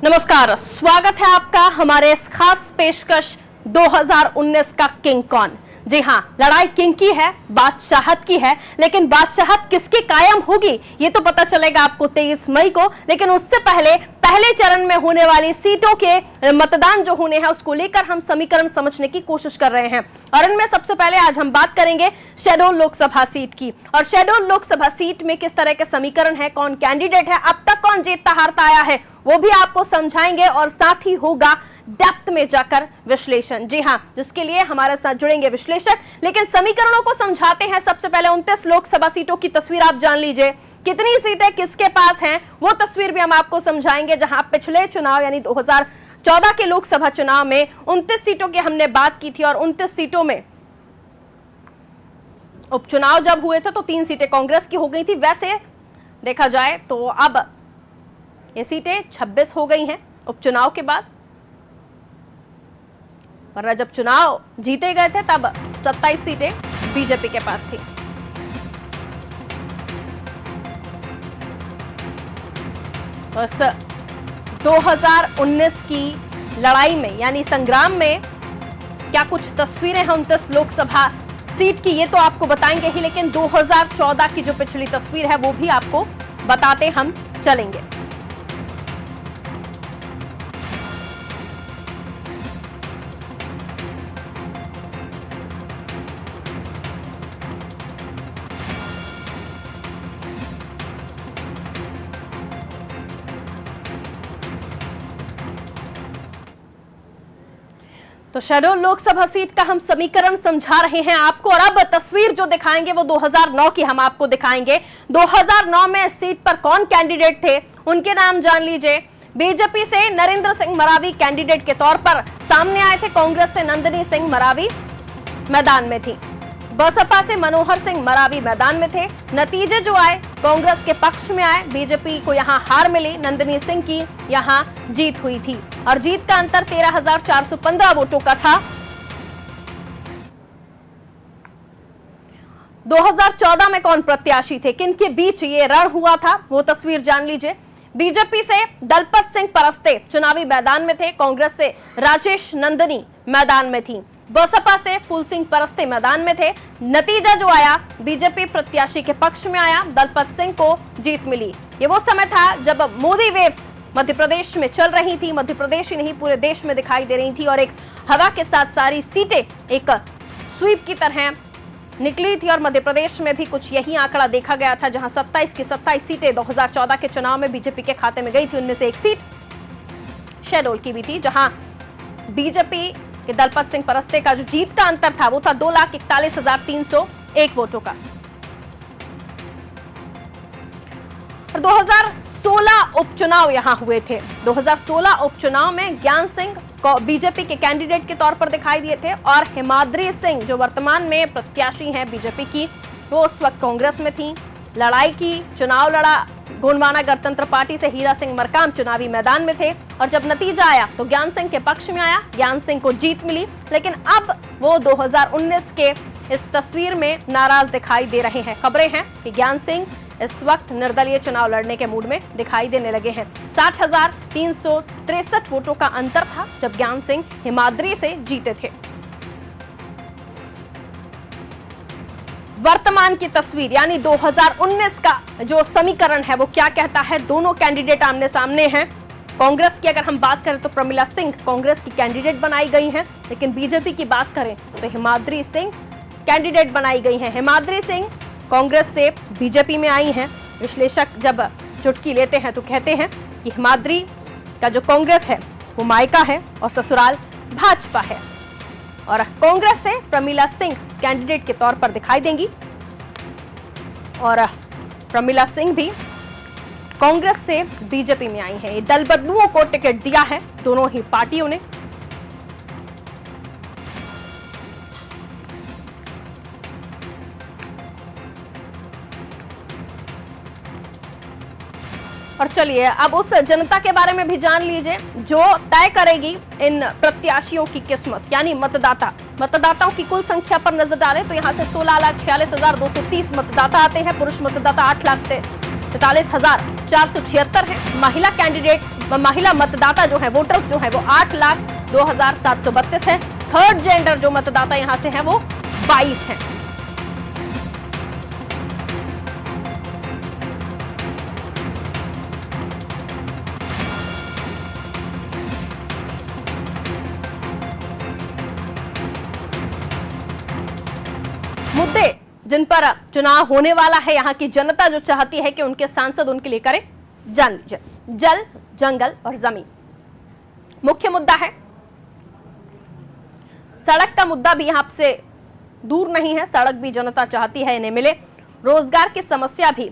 नमस्कार, स्वागत है आपका हमारे इस खास पेशकश 2019 का किंग कौन। जी हां, लड़ाई किंग की है, बादशाहत की है, लेकिन बादशाहत किसकी कायम होगी ये तो पता चलेगा आपको 23 मई को। लेकिन उससे पहले चरण में होने वाली सीटों के मतदान जो होने हैं उसको लेकर हम समीकरण समझने की कोशिश कर रहे हैं। और इनमें सबसे पहले आज हम बात करेंगे शेड्यूल लोकसभा सीट की। और शेड्यूल लोकसभा सीट में किस तरह के समीकरण है, कौन कैंडिडेट है, अब तक कौन जीतता हारता आया है, वो भी आपको समझाएंगे। और साथ ही होगा डेप्थ में जाकर विश्लेषण। जी हां, जिसके लिए हमारे साथ जुड़ेंगे विश्लेषक। लेकिन समीकरणों को समझाते हैं सबसे पहले 29 लोकसभा सीटों की तस्वीर आप जान लीजिए। कितनी सीटें किसके पास हैं वो तस्वीर भी हम आपको समझाएंगे। जहां पिछले चुनाव यानी 2014 के लोकसभा चुनाव में 29 सीटों की हमने बात की थी और 29 सीटों में उपचुनाव जब हुए थे तो 3 सीटें कांग्रेस की हो गई थी। वैसे देखा जाए तो अब ये सीटें 26 हो गई हैं उपचुनाव के बाद, वरना जब चुनाव जीते गए थे तब 27 सीटें बीजेपी के पास थी। बस 2019 की लड़ाई में यानी संग्राम में क्या कुछ तस्वीरें हैं 29 लोकसभा सीट की ये तो आपको बताएंगे ही, लेकिन 2014 की जो पिछली तस्वीर है वो भी आपको बताते हम चलेंगे। तो शेड्यूल लोकसभा सीट का हम समीकरण समझा रहे हैं आपको। और अब तस्वीर जो दिखाएंगे वो 2009 की हम आपको दिखाएंगे। 2009 में इस सीट पर कौन कैंडिडेट थे उनके नाम जान लीजिए। बीजेपी से नरेंद्र सिंह मरावी कैंडिडेट के तौर पर सामने आए थे। कांग्रेस से नंदिनी सिंह मरावी मैदान में थी। बसपा से मनोहर सिंह मरावी मैदान में थे। नतीजे जो आए कांग्रेस के पक्ष में आए। बीजेपी को यहां हार मिली, नंदिनी सिंह की यहां जीत हुई थी और जीत का अंतर 13,415 वोटों का था। 2014 में कौन प्रत्याशी थे, किनके बीच ये रण हुआ था वो तस्वीर जान लीजिए। बीजेपी से दलपत सिंह परस्ते चुनावी मैदान में थे। कांग्रेस से राजेश नंदनी मैदान में थी। बसपा से फूल सिंह परस्ते मैदान में थे। नतीजा जो आया बीजेपी प्रत्याशी के पक्ष में आया, दलपत सिंह को जीत मिली। ये वो समय था जब मोदी वेव्स मध्य प्रदेश में चल रही थी। मध्य प्रदेश ही नहीं पूरे देश में दिखाई दे रही थी और एक हवा के साथ सारी सीटें एक स्वीप की तरह निकली थी। और मध्य प्रदेश में भी कुछ यही आंकड़ा देखा गया था, जहां 27 की 27 सीटें 2014 के चुनाव में बीजेपी के खाते में गई थी। उनमें से एक सीट शेड्यूल की भी थी, जहां बीजेपी कि दलपत सिंह परस्ते का जो जीत का अंतर था वो था 2,41,301 वोटों का। 2016 उपचुनाव यहां हुए थे। 2016 उपचुनाव में ज्ञान सिंह बीजेपी के कैंडिडेट के तौर पर दिखाई दिए थे और हिमाद्री सिंह जो वर्तमान में प्रत्याशी हैं बीजेपी की, वो उस वक्त कांग्रेस में थी। लड़ाई की, चुनाव लड़ा गोंडवाना गणतंत्र पार्टी से हीरा सिंह मरकाम चुनावी मैदान में थे और जब नतीजा आया तो ज्ञान सिंह के पक्ष में आया, ज्ञान सिंह को जीत मिली। लेकिन अब वो 2019 के इस तस्वीर में नाराज दिखाई दे रहे हैं। खबरें हैं कि ज्ञान सिंह इस वक्त निर्दलीय चुनाव लड़ने के मूड में दिखाई देने लगे हैं। 60,363 वोटों का अंतर था जब ज्ञान सिंह हिमाद्री से जीते थे। वर्तमान की तस्वीर यानी 2019 का जो समीकरण है वो क्या कहता है। दोनों कैंडिडेट आमने सामने हैं। कांग्रेस की अगर हम बात करें तो प्रमिला सिंह कांग्रेस की कैंडिडेट बनाई गई हैं, लेकिन बीजेपी की बात करें तो हिमाद्री सिंह कैंडिडेट बनाई गई हैं। हिमाद्री सिंह कांग्रेस से बीजेपी में आई हैं। विश्लेषक जब चुटकी लेते हैं तो कहते हैं कि हिमाद्री का जो कांग्रेस है वो मायका है और ससुराल भाजपा है। और कांग्रेस से प्रमिला सिंह कैंडिडेट के तौर पर दिखाई देंगी और प्रमिला सिंह भी कांग्रेस से बीजेपी में आई हैं। दल बदलुओं को टिकट दिया है दोनों ही पार्टियों ने। और चलिए अब उस जनता के बारे में भी जान लीजिए जो तय करेगी इन प्रत्याशियों की किस्मत, यानी मतदाताओं की कुल संख्या पर नजर डालें तो यहां से 16,46,230 मतदाता आते हैं। पुरुष मतदाता 8,43,476 हैं। महिला कैंडिडेट महिला मतदाता जो है, वोटर्स जो है वो 8,02,732 है। थर्ड जेंडर जो मतदाता यहां से है वो 22 है। मुद्दे जिन पर चुनाव होने वाला है, यहां की जनता जो चाहती है कि उनके सांसद उनके लिए करें, जान लीजिए। जल, जंगल और जमीन मुख्य मुद्दा है। सड़क का मुद्दा भी यहां से दूर नहीं है, सड़क भी जनता चाहती है इन्हें मिले। रोजगार की समस्या भी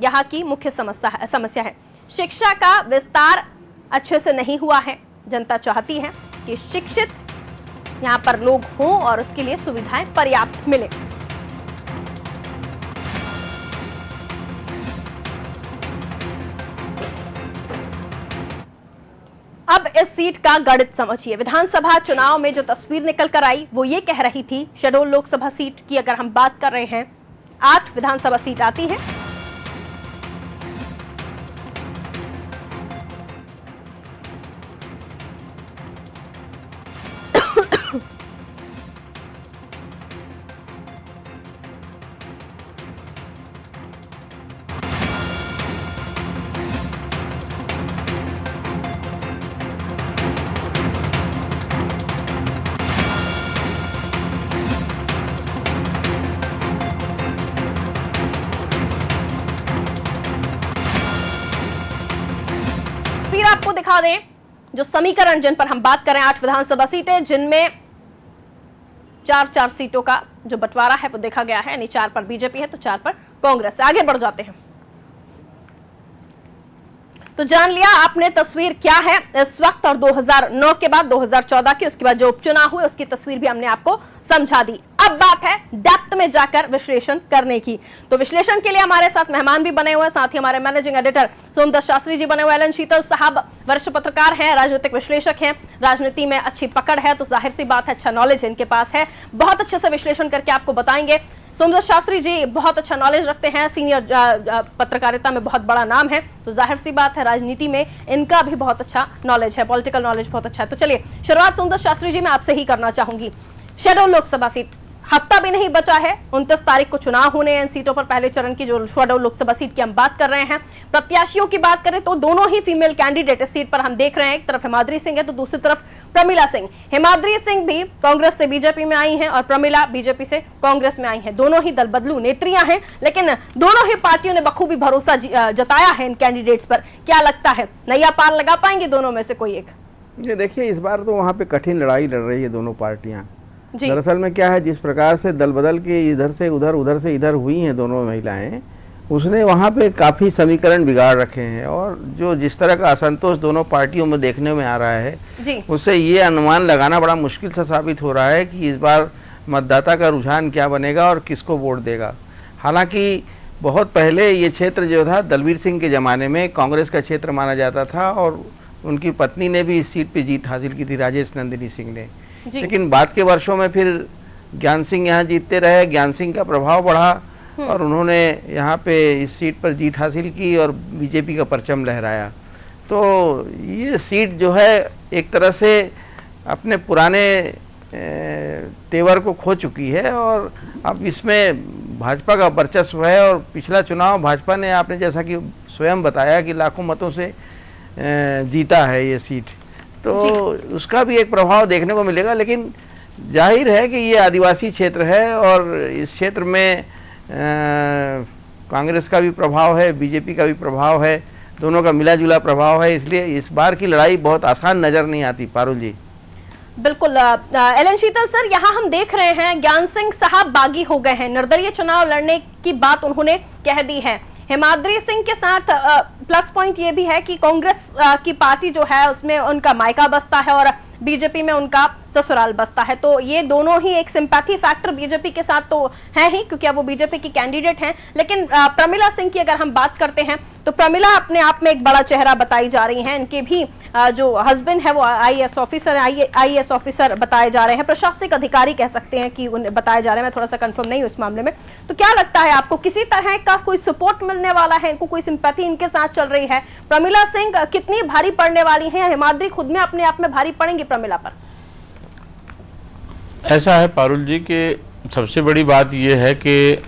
यहां की मुख्य समस्या है। शिक्षा का विस्तार अच्छे से नहीं हुआ है, जनता चाहती है कि शिक्षित यहां पर लोग हों और उसके लिए सुविधाएं पर्याप्त मिले। अब इस सीट का गणित समझिए। विधानसभा चुनाव में जो तस्वीर निकल कर आई वो ये कह रही थी, शेड्यूल लोकसभा सीट की अगर हम बात कर रहे हैं, 8 विधानसभा सीट आती है। फिर आपको दिखा दें जो समीकरण जिन पर हम बात करें, 8 विधानसभा सीटें जिनमें 4-4 सीटों का जो बंटवारा है वो देखा गया है, यानी 4 पर बीजेपी है तो 4 पर कांग्रेस। आगे बढ़ जाते हैं तो जान लिया आपने तस्वीर क्या है इस वक्त, और 2009 के बाद 2014 की, उसके बाद जो उपचुनाव हुए उसकी तस्वीर भी हमने आपको समझा दी। अब बात है डेप्थ में जाकर विश्लेषण करने की। तो विश्लेषण के लिए हमारे साथ मेहमान भी बने हुए हैं, साथ ही हमारे मैनेजिंग एडिटर सोमदत्त शास्त्री जी बने हुए। एलन शीतल साहब वरिष्ठ पत्रकार हैं, राजनीतिक विश्लेषक हैं, राजनीति में अच्छी पकड़ है तो जाहिर सी बात है अच्छा नॉलेज इनके पास है, बहुत अच्छे से विश्लेषण करके आपको बताएंगे। सोमदत्त शास्त्री जी बहुत अच्छा नॉलेज रखते हैं, सीनियर पत्रकारिता में बहुत बड़ा नाम है, तो जाहिर सी बात है राजनीति में इनका भी बहुत अच्छा नॉलेज है, पॉलिटिकल नॉलेज बहुत अच्छा है। तो चलिए शुरुआत सोमदत्त शास्त्री जी मैं आपसे ही करना चाहूंगी। शेड्यूल लोकसभा सीट, हफ्ता भी नहीं बचा है, 29 तारीख को चुनाव होने हैं इन सीटों पर। पहले चरण की जो शेड्यूल लोकसभा सीट की हम बात कर रहे हैं, प्रत्याशियों की बात करें तो दोनों ही फीमेल कैंडिडेट इस सीट पर हम देख रहे हैं। एक तरफ हिमाद्री सिंह है तो दूसरी तरफ प्रमिला सिंह। हिमाद्री सिंह भी कांग्रेस से बीजेपी में आई हैं और प्रमिला बीजेपी से कांग्रेस में आई हैं। दोनों ही दल बदलू नेत्रियां हैं, लेकिन दोनों ही पार्टियों ने बखूबी भरोसा जताया है इन कैंडिडेट्स पर। क्या लगता है नैया पार लगा पाएंगे दोनों में से कोई एक? ये देखिए, इस बार तो वहाँ पे कठिन लड़ाई लड़ रही है दोनों पार्टियां। दरअसल में क्या है, जिस प्रकार से दल बदल के इधर से उधर, उधर से इधर हुई हैं दोनों महिलाएं, उसने वहाँ पे काफ़ी समीकरण बिगाड़ रखे हैं। और जो जिस तरह का असंतोष दोनों पार्टियों में देखने में आ रहा है, उससे ये अनुमान लगाना बड़ा मुश्किल सा साबित हो रहा है कि इस बार मतदाता का रुझान क्या बनेगा और किसको वोट देगा। हालांकि बहुत पहले ये क्षेत्र जो था दलबीर सिंह के ज़माने में कांग्रेस का क्षेत्र माना जाता था और उनकी पत्नी ने भी इस सीट पर जीत हासिल की थी, राजेश नंदिनी सिंह ने। लेकिन बाद के वर्षों में फिर ज्ञान सिंह यहाँ जीतते रहे, ज्ञान सिंह का प्रभाव बढ़ा और उन्होंने यहाँ पे इस सीट पर जीत हासिल की और बीजेपी का परचम लहराया। तो ये सीट जो है एक तरह से अपने पुराने तेवर को खो चुकी है और अब इसमें भाजपा का वर्चस्व है। और पिछला चुनाव भाजपा ने, आपने जैसा कि स्वयं बताया, कि लाखों मतों से जीता है ये सीट, तो उसका भी एक प्रभाव देखने को मिलेगा। लेकिन जाहिर है कि ये आदिवासी क्षेत्र है और इस क्षेत्र में कांग्रेस का भी प्रभाव है, बीजेपी का भी प्रभाव है, दोनों का मिला जुला प्रभाव है, इसलिए इस बार की लड़ाई बहुत आसान नज़र नहीं आती। पारुल जी बिल्कुल। एलन शीतल सर, यहाँ हम देख रहे हैं ज्ञान सिंह साहब बागी हो गए हैं, निर्दलीय चुनाव लड़ने की बात उन्होंने कह दी है। हिमाद्री सिंह के साथ प्लस पॉइंट ये भी है कि कांग्रेस की पार्टी जो है उसमें उनका मायका बसता है और बीजेपी में उनका ससुराल बसता है, तो ये दोनों ही एक सिंपैथी फैक्टर बीजेपी के साथ तो है ही, क्योंकि अब वो बीजेपी की कैंडिडेट हैं। लेकिन प्रमिला सिंह की अगर हम बात करते हैं तो प्रमिला अपने आप में एक बड़ा चेहरा बताई जा रही हैं। इनके भी जो हस्बैंड है वो आईएएस ऑफिसर, आईएएस ऑफिसर बताए जा रहे हैं, प्रशासनिक अधिकारी कह सकते हैं कि उन्हें बताए जा रहे हैं। मैं थोड़ा सा कंफर्म नहीं हूँ इस मामले में। तो क्या लगता है आपको, किसी तरह का कोई सपोर्ट मिलने वाला है इनको, कोई सिंपैथी इनके साथ चल रही है, प्रमिला सिंह कितनी भारी पड़ने वाली हैं? हिमाद्री खुद में अपने आप में भारी पड़ेंगी प्रमिला पर? ऐसा है पारुल जी कि सबसे बड़ी बात यह है कि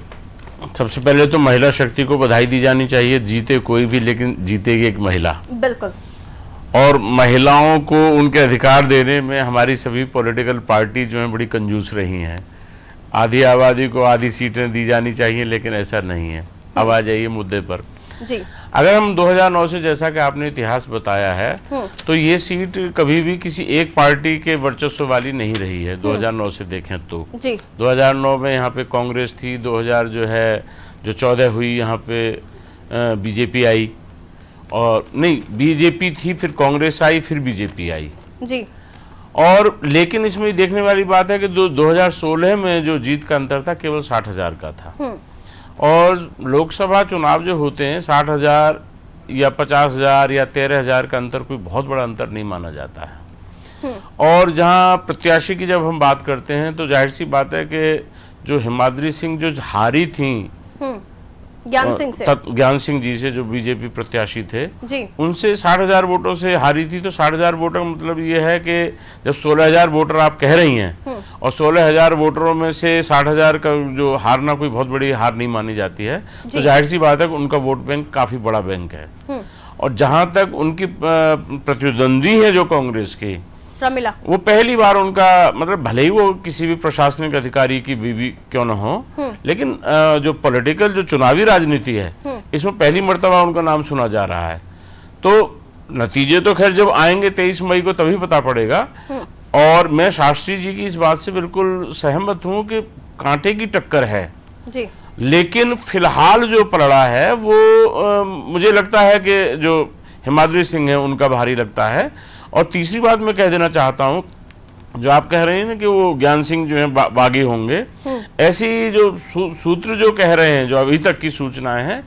सबसे पहले तो महिला शक्ति को बधाई दी जानी चाहिए। जीते कोई भी, लेकिन जीतेगी एक महिला। बिल्कुल। और महिलाओं को उनके अधिकार देने में हमारी सभी पॉलिटिकल पार्टी जो हैं बड़ी कंजूस रही हैं। आधी आबादी को आधी सीटें दी जानी चाहिए, लेकिन ऐसा नहीं है। अब आ जाइए मुद्दे पर जी। अगर हम 2009 से, जैसा कि आपने इतिहास बताया है, तो ये सीट कभी भी किसी एक पार्टी के वर्चस्व वाली नहीं रही है। 2009 से देखें तो जी। 2009 में यहाँ पे कांग्रेस थी, 2014 हुई यहाँ पे बीजेपी आई, और नहीं बीजेपी थी, फिर कांग्रेस आई, फिर बीजेपी आई जी। और लेकिन इसमें देखने वाली बात है कि 2016 में जो जीत का अंतर था केवल 60,000 का था। और लोकसभा चुनाव जो होते हैं 60,000 या 50,000 या 13,000 का अंतर कोई बहुत बड़ा अंतर नहीं माना जाता है। और जहां प्रत्याशी की जब हम बात करते हैं तो जाहिर सी बात है कि जो हिमाद्री सिंह जो हारी थी ज्ञान सिंह जी से, जो बीजेपी प्रत्याशी थे जी, उनसे 60,000 वोटों से हारी थी। तो 60,000 वोटर का मतलब ये है कि जब 16,000 वोटर आप कह रही हैं और 16,000 वोटरों में से 60,000 का जो हारना कोई बहुत बड़ी हार नहीं मानी जाती है, तो जाहिर सी बात है कि उनका वोट बैंक काफी बड़ा बैंक है। और जहां तक उनकी प्रतिद्वंदी है जो कांग्रेस की प्रमिला, वो पहली बार उनका मतलब भले ही वो किसी भी प्रशासनिक अधिकारी की बीवी क्यों न हो, लेकिन जो पॉलिटिकल जो चुनावी राजनीति है इसमें पहली मर्तबा उनका नाम सुना जा रहा है। तो नतीजे तो खैर जब आएंगे 23 मई को तभी पता पड़ेगा। और मैं शास्त्री जी की इस बात से बिल्कुल सहमत हूं कि कांटे की टक्कर है जी। लेकिन फिलहाल जो पलड़ा है वो मुझे लगता है कि जो हिमाद्री सिंह है उनका भारी लगता है। और तीसरी बात मैं कह देना चाहता हूं, जो आप कह रहे हैं ना कि वो ज्ञान सिंह जो है बागी होंगे, ऐसी जो सूत्र जो कह रहे हैं, जो अभी तक की सूचनाएं हैं,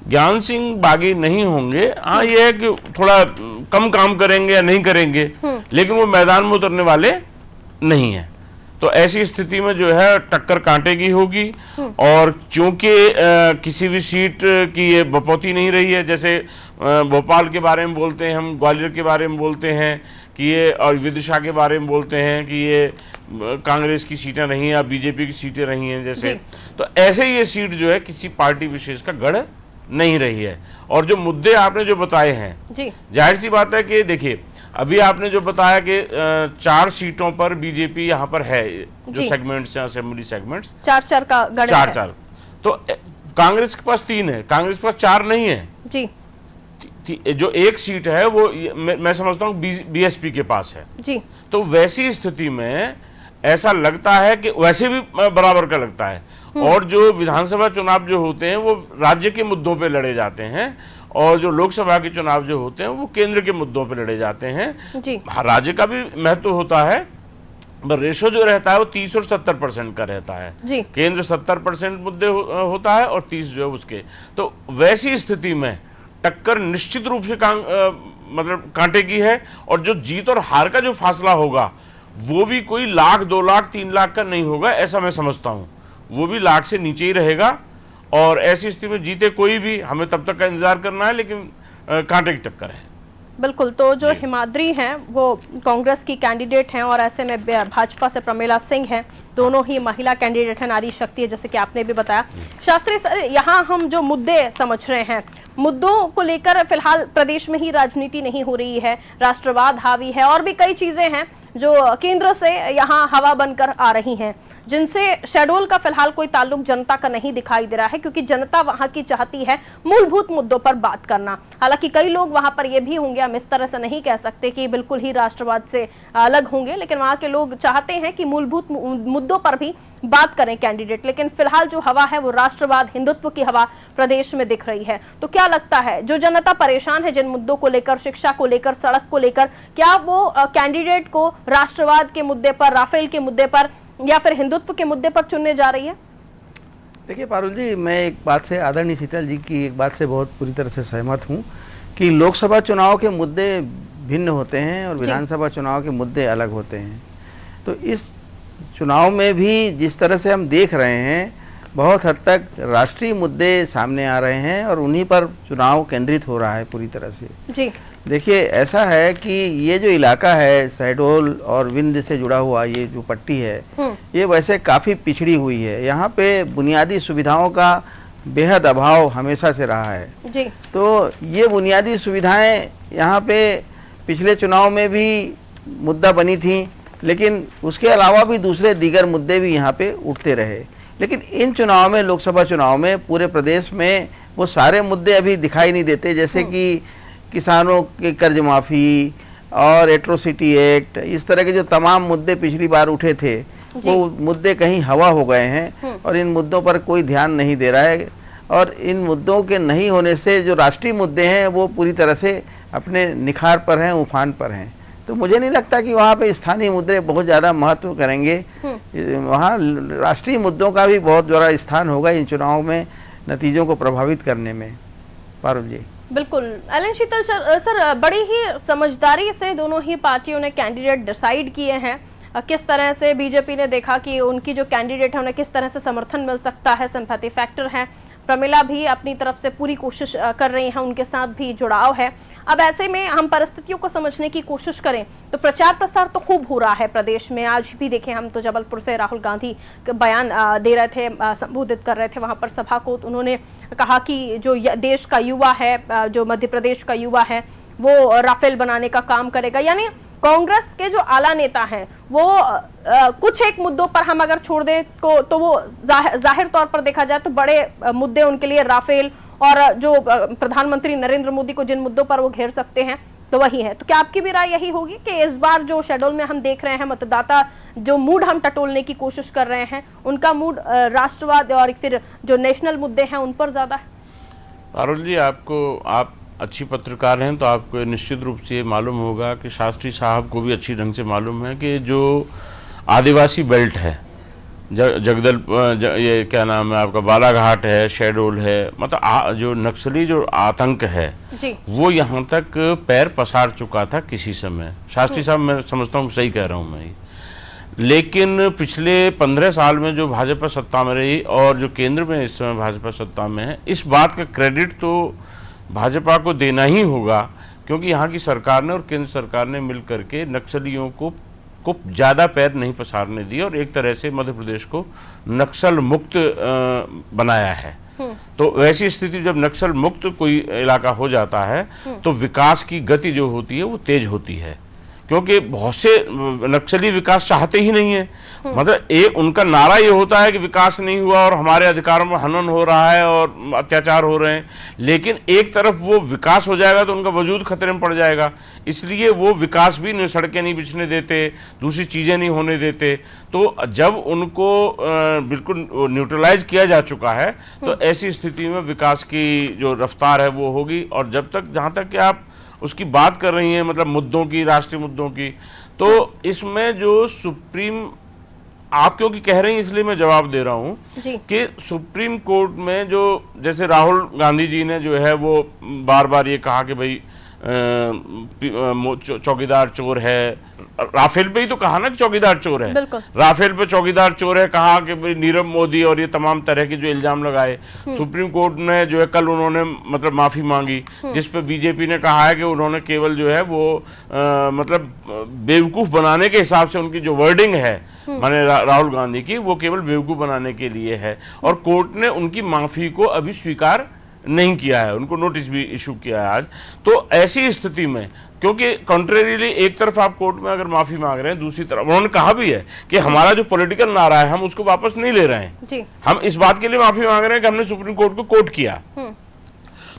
ज्ञान सिंह बागी नहीं होंगे। हाँ, ये है कि थोड़ा कम काम करेंगे या नहीं करेंगे, लेकिन वो मैदान में उतरने वाले नहीं है। तो ऐसी स्थिति में जो है टक्कर कांटे की होगी। और चूंकि किसी भी सीट की ये बपौती नहीं रही है, जैसे भोपाल के बारे में बोलते हैं हम, ग्वालियर के बारे में बोलते हैं कि ये, और विदिशा के बारे में बोलते हैं कि ये कांग्रेस की सीटें रही हैं या बीजेपी की सीटें रही हैं जैसे, तो ऐसे ये सीट जो है किसी पार्टी विशेष का गढ़ नहीं रही है। और जो मुद्दे आपने जो बताए हैं, जाहिर सी बात है कि देखिए अभी आपने जो बताया कि 4 सीटों पर बीजेपी यहाँ पर है, जो सेगमेंट्स हैं असेंबली सेगमेंट्स, 4-4 का गढ़ है। 4-4। तो कांग्रेस के पास 3 है, कांग्रेस के पास 4 नहीं है जी। जो एक सीट है वो मैं समझता हूँ बीएसपी के पास है जी। तो वैसी स्थिति में ऐसा लगता है कि वैसे भी बराबर का लगता है। और जो विधानसभा चुनाव जो होते हैं वो राज्य के मुद्दों पे लड़े जाते हैं, और जो लोकसभा के चुनाव जो होते हैं वो केंद्र के मुद्दों पे लड़े जाते हैं जी। राज्य का भी महत्व होता है, पर रेशो जो रहता है वो 30 और 70% का रहता है जी। केंद्र 70% मुद्दे होता है और 30 जो है उसके। तो वैसी स्थिति में टक्कर निश्चित रूप से मतलब कांटे की है। और जो जीत और हार का जो फासला होगा वो भी कोई 1 लाख 2 लाख 3 लाख का नहीं होगा, ऐसा मैं समझता हूं। वो भी 1 लाख से नीचे ही रहेगा। और ऐसी स्थिति में जीते कोई भी, हमें तब तक का इंतजार करना है, लेकिन कांटे की टक्कर है। बिल्कुल। तो जो हिमाद्री हैं वो कांग्रेस की कैंडिडेट हैं और ऐसे में भाजपा से प्रमिला सिंह हैं, दोनों ही महिला कैंडिडेट हैं, नारी शक्ति है, जैसे कि आपने भी बताया। शास्त्री सर, यहाँ हम जो मुद्दे समझ रहे हैं, मुद्दों को लेकर फिलहाल प्रदेश में ही राजनीति नहीं हो रही है, राष्ट्रवाद हावी है और भी कई चीजें हैं जो केंद्र से यहाँ हवा बनकर आ रही हैं, जिनसे शेड्यूल का फिलहाल कोई ताल्लुक जनता का नहीं दिखाई दे रहा है, क्योंकि जनता वहां की चाहती है मूलभूत मुद्दों पर बात करना। हालांकि कई लोग वहां पर ये भी होंगे, हम इस तरह से नहीं कह सकते कि बिल्कुल ही राष्ट्रवाद से अलग होंगे, लेकिन वहां के लोग चाहते हैं कि मूलभूत मुद्दों पर भी बात करें कैंडिडेट। लेकिन फिलहाल जो हवा है वो राष्ट्रवाद, हिंदुत्व की हवा प्रदेश में दिख रही है। तो क्या लगता है, जो जनता परेशान है जिन मुद्दों को लेकर, शिक्षा को लेकर, सड़क को लेकर, क्या वो कैंडिडेट को राष्ट्रवाद के मुद्दे पर, राफेल के मुद्दे पर या फिर हिंदुत्व के मुद्दे पर चुनने जा रही है? देखिए पारुल जी, मैं एक बात से, आदरणीय शीतल जी की एक बात से बहुत पूरी तरह से सहमत हूँ कि लोकसभा चुनाव के मुद्दे भिन्न होते हैं और विधानसभा चुनाव के मुद्दे अलग होते हैं। तो इस चुनाव में भी जिस तरह से हम देख रहे हैं बहुत हद तक राष्ट्रीय मुद्दे सामने आ रहे हैं और उन्हीं पर चुनाव केंद्रित हो रहा है पूरी तरह से। जी देखिए, ऐसा है कि ये जो इलाका है शहडोल और विंध्य से जुड़ा हुआ ये जो पट्टी है, ये वैसे काफ़ी पिछड़ी हुई है। यहाँ पे बुनियादी सुविधाओं का बेहद अभाव हमेशा से रहा है जी। तो ये बुनियादी सुविधाएं यहाँ पे पिछले चुनाव में भी मुद्दा बनी थी, लेकिन उसके अलावा भी दूसरे दीगर मुद्दे भी यहाँ पे उठते रहे। लेकिन इन चुनाव में, लोकसभा चुनाव में पूरे प्रदेश में वो सारे मुद्दे अभी दिखाई नहीं देते, जैसे कि किसानों के कर्ज माफ़ी और एट्रोसिटी एक्ट, इस तरह के जो तमाम मुद्दे पिछली बार उठे थे वो मुद्दे कहीं हवा हो गए हैं और इन मुद्दों पर कोई ध्यान नहीं दे रहा है। और इन मुद्दों के नहीं होने से जो राष्ट्रीय मुद्दे हैं वो पूरी तरह से अपने निखार पर हैं, उफान पर हैं। तो मुझे नहीं लगता कि वहाँ पे स्थानीय मुद्दे बहुत ज़्यादा महत्व करेंगे। वहाँ राष्ट्रीय मुद्दों का भी बहुत बड़ा स्थान होगा इन चुनाव में नतीजों को प्रभावित करने में। पारुल जी। बिल्कुल एलन शीतल सर, बड़ी ही समझदारी से दोनों ही पार्टियों ने कैंडिडेट डिसाइड किए हैं। किस तरह से बीजेपी ने देखा कि उनकी जो कैंडिडेट है उन्हें किस तरह से समर्थन मिल सकता है, सिंपैथी फैक्टर है। प्रमिला भी अपनी तरफ से पूरी कोशिश कर रही हैं, उनके साथ भी जुड़ाव है। अब ऐसे में हम परिस्थितियों को समझने की कोशिश करें तो प्रचार प्रसार तो खूब हो रहा है प्रदेश में। आज भी देखें हम तो जबलपुर से राहुल गांधी बयान दे रहे थे, संबोधित कर रहे थे वहां पर सभा को। उन्होंने कहा कि जो देश का युवा है, जो मध्य प्रदेश का युवा है, वो राफेल बनाने का काम करेगा। यानी कांग्रेस के जो आला नेता हैं वो कुछ एक मुद्दों पर हम अगर छोड़ दें तो वो जाहिर तौर पर देखा जाए तो बड़े मुद्दे उनके लिए राफेल और जो प्रधानमंत्री नरेंद्र मोदी को जिन मुद्दों पर वो घेर सकते हैं तो वही है। तो क्या आपकी भी राय यही होगी कि इस बार जो शेड्यूल में हम देख रहे हैं मतदाता जो मूड हम टटोलने की कोशिश कर रहे हैं उनका मूड राष्ट्रवाद और फिर जो नेशनल मुद्दे हैं उन पर ज्यादा है? पारुल जी, आप अच्छी पत्रकार हैं तो आपको निश्चित रूप से मालूम होगा कि शास्त्री साहब को भी अच्छी ढंग से मालूम है कि जो आदिवासी बेल्ट है, ये क्या नाम है आपका, बालाघाट है, शहडोल है, मतलब जो नक्सली जो आतंक है वो यहाँ तक पैर पसार चुका था किसी समय। शास्त्री साहब, मैं समझता हूँ सही कह रहा हूँ मैं, लेकिन पिछले 15 साल में जो भाजपा सत्ता में रही और जो केंद्र में इस समय भाजपा सत्ता में है, इस बात का क्रेडिट तो भाजपा को देना ही होगा, क्योंकि यहाँ की सरकार ने और केंद्र सरकार ने मिल करके नक्सलियों को ज़्यादा पैर नहीं पसारने दिए और एक तरह से मध्य प्रदेश को नक्सल मुक्त बनाया है। तो ऐसी स्थिति जब नक्सल मुक्त कोई इलाका हो जाता है तो विकास की गति जो होती है वो तेज होती है, क्योंकि बहुत से नक्सली विकास चाहते ही नहीं है। मतलब उनका नारा ये होता है कि विकास नहीं हुआ और हमारे अधिकारों में हनन हो रहा है और अत्याचार हो रहे हैं, लेकिन एक तरफ वो विकास हो जाएगा तो उनका वजूद खतरे में पड़ जाएगा, इसलिए वो विकास भी सड़कें नहीं बिछने देते, दूसरी चीज़ें नहीं होने देते। तो जब उनको बिल्कुल न्यूट्रलाइज किया जा चुका है तो ऐसी स्थिति में विकास की जो रफ्तार है वो होगी। और जब तक, जहाँ तक कि आप उसकी बात कर रही हैं, मतलब मुद्दों की, राष्ट्रीय मुद्दों की, तो इसमें जो सुप्रीम, आप क्योंकि कह रही हैं इसलिए मैं जवाब दे रहा हूं कि सुप्रीम कोर्ट में जो, जैसे राहुल गांधी जी ने जो है वो बार बार ये कहा कि भाई चौकीदार चोर है, राफेल पे ही तो कहा ना कि चौकीदार चोर है, राफेल पे चौकीदार चोर है, कहा कि भाई नीरव मोदी और ये तमाम तरह के जो इल्जाम लगाए। सुप्रीम कोर्ट ने जो है कल उन्होंने मतलब माफी मांगी, जिस पे बीजेपी ने कहा है कि उन्होंने केवल जो है वो मतलब बेवकूफ बनाने के हिसाब से उनकी जो वर्डिंग है माने राहुल गांधी की, वो केवल बेवकूफ बनाने के लिए है और कोर्ट ने उनकी माफी को अभी स्वीकार नहीं किया है, उनको नोटिस भी इशू किया है आज। तो ऐसी स्थिति में, क्योंकि कंट्रेरीली एक तरफ आप कोर्ट में अगर माफी मांग रहे हैं, दूसरी तरफ उन्होंने कहा भी है कि हमारा जो पॉलिटिकल नारा है हम उसको वापस नहीं ले रहे हैं जी। हम इस बात के लिए माफी मांग रहे हैं कि हमने सुप्रीम कोर्ट को कोट किया।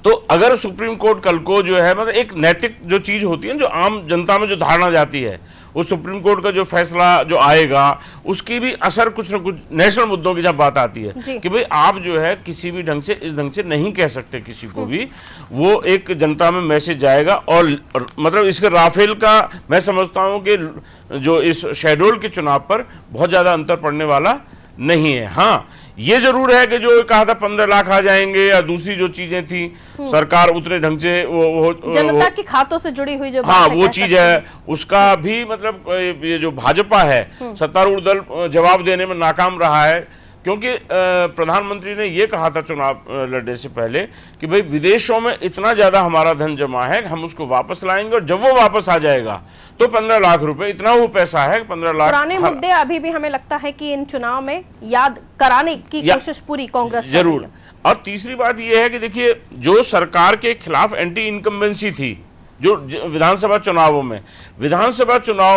तो अगर सुप्रीम कोर्ट कल को जो है, मतलब एक नैतिक जो चीज होती है, जो आम जनता में जो धारणा जाती है, उस सुप्रीम कोर्ट का जो फैसला जो आएगा उसकी भी असर कुछ न कुछ नेशनल मुद्दों की जब बात आती है कि भाई आप जो है किसी भी ढंग से, इस ढंग से नहीं कह सकते किसी को भी, वो एक जनता में मैसेज जाएगा। और मतलब इसके राफेल का मैं समझता हूं कि जो इस शेड्यूल के चुनाव पर बहुत ज्यादा अंतर पड़ने वाला नहीं है। हाँ, ये जरूर है कि जो कहा था 15 लाख आ जाएंगे या दूसरी जो चीजें थी, सरकार उतने ढंग से वो जनता के खातों से जुड़ी हुई जो हाँ वो चीज है, उसका भी मतलब ये जो भाजपा है सत्तारूढ़ दल जवाब देने में नाकाम रहा है, क्योंकि प्रधानमंत्री ने यह कहा था चुनाव लड़ने से पहले कि भाई विदेशों में इतना ज्यादा हमारा धन जमा है कि हम उसको वापस लाएंगे, और जब वो वापस आ जाएगा तो 15 लाख रुपए, इतना वो पैसा है, 15 लाख। पुराने मुद्दे अभी भी हमें लगता है कि इन चुनाव में याद कराने की कोशिश पूरी कांग्रेस जरूर। और तीसरी बात यह है कि देखिए, जो सरकार के खिलाफ एंटी इनकम्बेंसी थी जो विधानसभा चुनावों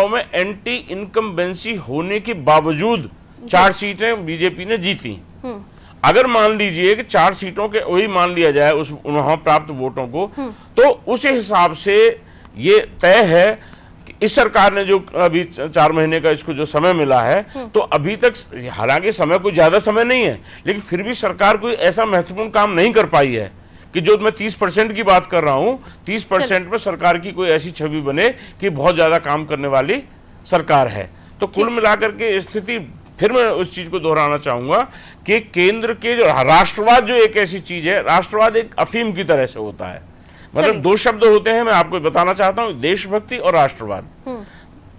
में एंटी इनकम्बेंसी होने के बावजूद 4 सीटें बीजेपी ने जीती। अगर मान लीजिए कि 4 सीटों के वही मान लिया जाए उस वहां प्राप्त वोटों को, तो उस हिसाब से ये तय है कि इस सरकार ने जो अभी 4 महीने का इसको जो समय मिला है, तो अभी तक, हालांकि समय कोई ज्यादा समय नहीं है, लेकिन फिर भी सरकार कोई ऐसा महत्वपूर्ण काम नहीं कर पाई है कि जो मैं 30% की बात कर रहा हूं, 30% में सरकार की कोई ऐसी छवि बने कि बहुत ज्यादा काम करने वाली सरकार है। तो कुल मिलाकर के स्थिति, फिर मैं उस चीज को दोहराना चाहूंगा कि केंद्र के जो राष्ट्रवाद, जो एक ऐसी चीज है, राष्ट्रवाद एक अफीम की तरह से होता है। मतलब 2 शब्द होते हैं, मैं आपको बताना चाहता हूं, देशभक्ति और राष्ट्रवाद।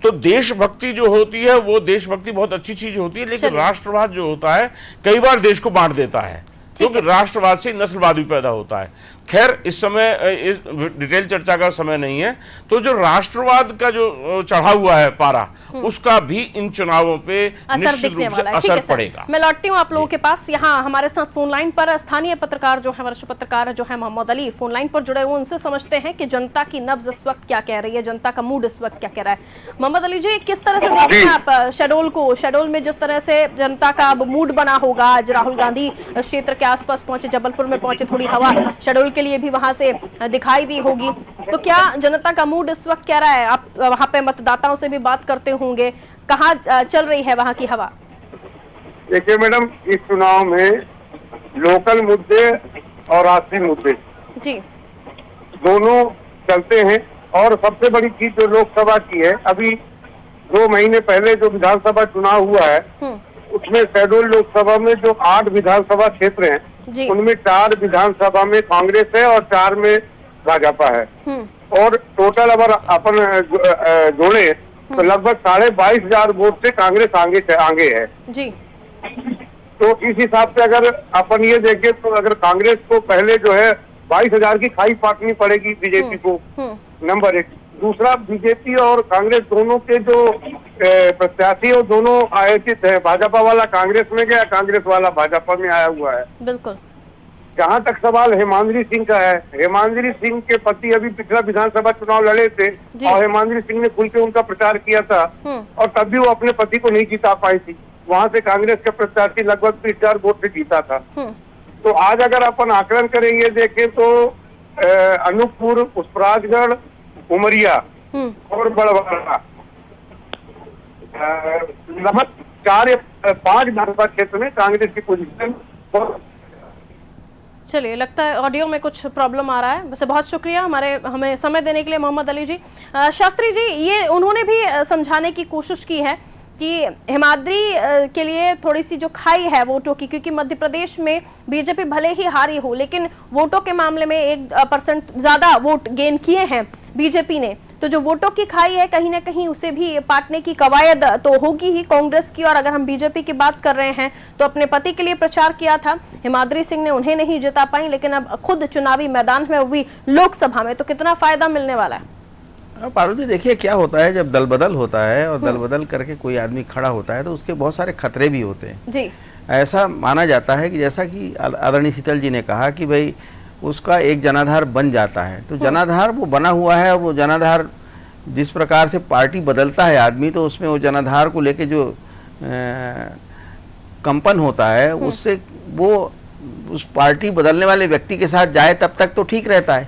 तो देशभक्ति जो होती है वो देशभक्ति बहुत अच्छी चीज होती है, लेकिन राष्ट्रवाद जो होता है कई बार देश को बांट देता है, क्योंकि राष्ट्रवाद से नस्लवाद भी पैदा होता है। खैर, इस समय इस डिटेल चर्चा का समय नहीं है। तो जो राष्ट्रवाद का जो चढ़ा हुआ है पारा, उसका भी इन चुनावों पे निश्चित रूप से असर पड़ेगा। मैं लौटती हूँ आप लोगों के पास। यहाँ हमारे साथ फोन लाइन पर स्थानीय पत्रकार जो है, वरिष्ठ पत्रकार जो है मोहम्मद अली, फोन लाइन पर जुड़े हुए, उनसे समझते हैं कि जनता की नब्ज इस वक्त क्या कह रही है, जनता का मूड इस वक्त क्या कह रहा है। मोहम्मद अली जी, किस तरह से देखते हैं आप शेड्यूल को? शेड्यूल में जिस तरह से जनता का मूड बना होगा, आज राहुल गांधी क्षेत्र के आसपास पहुंचे, जबलपुर में पहुंचे, थोड़ी हवा शेड्यूल के लिए भी वहां से दिखाई दी होगी, तो क्या जनता का मूड इस वक्त क्या रहा है? आप वहां पे मतदाताओं से भी बात करते होंगे, कहाँ चल रही है वहां की हवा? देखिए मैडम, इस चुनाव में लोकल मुद्दे और राष्ट्रीय मुद्दे जी दोनों चलते हैं। और सबसे बड़ी चीज जो लोकसभा की है, अभी 2 महीने पहले जो विधानसभा चुनाव हुआ है, उसमें शेड्यूल लोकसभा में जो 8 विधानसभा क्षेत्र हैं, उनमें 4 विधानसभा में कांग्रेस है और 4 में भाजपा है। और टोटल अगर अपन जोड़े तो लगभग 22,500 वोट से कांग्रेस आगे है जी। तो इस हिसाब से अगर अपन ये देखें तो अगर कांग्रेस को पहले जो है 22,000 की खाई पाटनी पड़ेगी बीजेपी को, नंबर 1। दूसरा, बीजेपी और कांग्रेस दोनों के जो प्रत्याशी और दोनों आयोजित है, भाजपा वाला कांग्रेस में गया, कांग्रेस वाला भाजपा में आया हुआ है। बिल्कुल। जहाँ तक सवाल हेमांद्री सिंह का है, हेमांद्री सिंह के पति अभी पिछला विधानसभा चुनाव लड़े थे और हेमांद्री सिंह ने खुल के उनका प्रचार किया था, और तब भी वो अपने पति को नहीं जिता पाई थी। वहाँ से कांग्रेस के प्रत्याशी लगभग 30,000 वोट से जीता था। तो आज अगर अपन आकलन करेंगे, देखें तो अनूपपुर, पुष्पराजगढ़, उमरिया और बड़वाड़ा, लगभग 4 या 5 विधानसभा क्षेत्र में कांग्रेस की पोजीशन। चलिए, लगता है ऑडियो में कुछ प्रॉब्लम आ रहा है। वैसे बहुत शुक्रिया हमें समय देने के लिए मोहम्मद अली जी। शास्त्री जी, ये उन्होंने भी समझाने की कोशिश की है कि हिमाद्री के लिए थोड़ी सी जो खाई है वोटों की, क्योंकि मध्य प्रदेश में बीजेपी भले ही हारी हो, लेकिन वोटों के मामले में 1% ज्यादा वोट गेन किए हैं बीजेपी ने, तो जो वोटों की खाई है कहीं ना कहीं उसे भी पाटने की कवायद तो होगी ही कांग्रेस की। और अगर हम बीजेपी की बात कर रहे हैं तो अपने पति के लिए प्रचार किया था हिमाद्री सिंह ने, उन्हें नहीं जिता पाई, लेकिन अब खुद चुनावी मैदान में, वो भी लोकसभा में, तो कितना फायदा मिलने वाला है? पारुल जी, देखिए क्या होता है जब दल बदल होता है और दल बदल करके कोई आदमी खड़ा होता है तो उसके बहुत सारे खतरे भी होते हैं जी। ऐसा माना जाता है कि जैसा कि आदरणीय शीतल जी ने कहा कि भाई उसका एक जनाधार बन जाता है, तो जनाधार वो बना हुआ है, और वो जनाधार जिस प्रकार से पार्टी बदलता है आदमी, तो उसमें वो जनाधार को लेके जो कंपन होता है, उससे वो उस पार्टी बदलने वाले व्यक्ति के साथ जाए तब तक तो ठीक रहता है,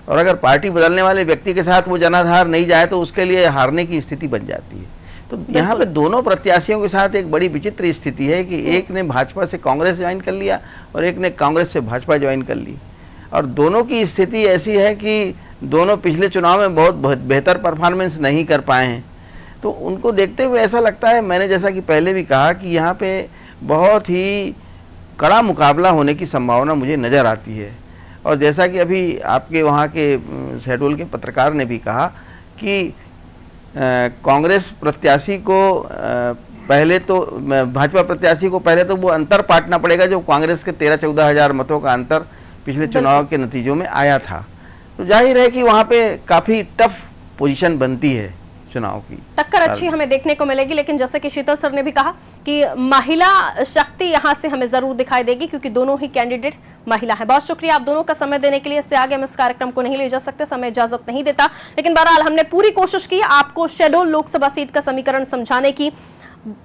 और अगर पार्टी बदलने वाले व्यक्ति के साथ वो जनाधार नहीं जाए तो उसके लिए हारने की स्थिति बन जाती है। तो यहाँ पे दोनों प्रत्याशियों के साथ एक बड़ी विचित्र स्थिति है कि एक ने भाजपा से कांग्रेस ज्वाइन कर लिया और एक ने कांग्रेस से भाजपा ज्वाइन कर ली, और दोनों की स्थिति ऐसी है कि दोनों पिछले चुनाव में बहुत बेहतर परफॉर्मेंस नहीं कर पाए हैं। तो उनको देखते हुए ऐसा लगता है, मैंने जैसा कि पहले भी कहा कि यहाँ पे बहुत ही कड़ा मुकाबला होने की संभावना मुझे नज़र आती है। और जैसा कि अभी आपके वहाँ के शहडोल के पत्रकार ने भी कहा कि कांग्रेस प्रत्याशी को पहले तो भाजपा प्रत्याशी को पहले तो वो अंतर पाटना पड़ेगा जो कांग्रेस के 13-14 हजार मतों का अंतर पिछले चुनाव के नतीजों में आया था। तो जाहिर है कि वहाँ पे काफी टफ पोजीशन बनती है चुनाव की। टक्कर अच्छी हमें देखने को मिलेगी, लेकिन जैसे कि शीतल सर ने भी कहा कि महिला शक्ति यहां से हमें जरूर दिखाई देगी क्योंकि दोनों ही कैंडिडेट महिला हैं। बहुत शुक्रिया आप दोनों का समय देने के लिए। इससे आगे हम इस कार्यक्रम को नहीं ले जा सकते, समय इजाजत नहीं देता, लेकिन बहरहाल हमने पूरी कोशिश की आपको शेड्यूल लोकसभा सीट का समीकरण समझाने की।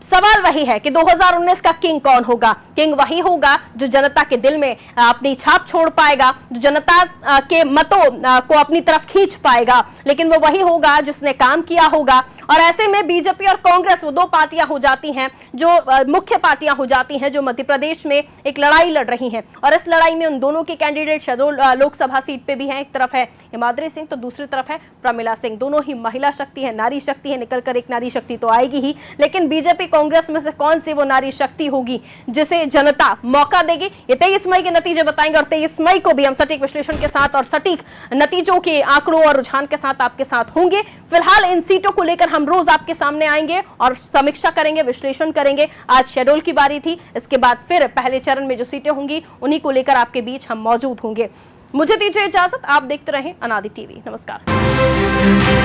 सवाल वही है कि 2019 का किंग कौन होगा। किंग वही होगा जो जनता के दिल में अपनी छाप छोड़ पाएगा, जो जनता के मतों को अपनी तरफ खींच पाएगा, लेकिन वो वही होगा जिसने काम किया होगा। और ऐसे में बीजेपी और कांग्रेस वो दो पार्टियां हो जाती हैं जो मुख्य पार्टियां हो जाती हैं जो मध्य प्रदेश में एक लड़ाई लड़ रही हैं। और इस लड़ाई में उन दोनों के कैंडिडेट शेड्यूल लोकसभा सीट पे भी हैं। एक तरफ है हिमाद्री सिंह तो दूसरी तरफ है प्रमिला सिंह। दोनों ही महिला शक्ति है, नारी शक्ति है, निकलकर एक नारी शक्ति तो आएगी ही, लेकिन बीजेपी कांग्रेस में से कौन सी वो नारी शक्ति होगी जिसे जनता मौका देगी, ये 23 मई के नतीजे बताएंगे। और 23 मई को भी हम सटीक विश्लेषण के साथ और सटीक नतीजों के आंकड़ों और रुझान के साथ आपके साथ होंगे। फिलहाल इन सीटों को लेकर हम रोज आपके सामने आएंगे और समीक्षा करेंगे, विश्लेषण करेंगे। आज शेड्यूल की बारी थी, इसके बाद फिर पहले चरण में जो सीटें होंगी उन्हीं को लेकर आपके बीच हम मौजूद होंगे। मुझे दीजिए इजाजत, आप देखते रहें अनादि टीवी। नमस्कार।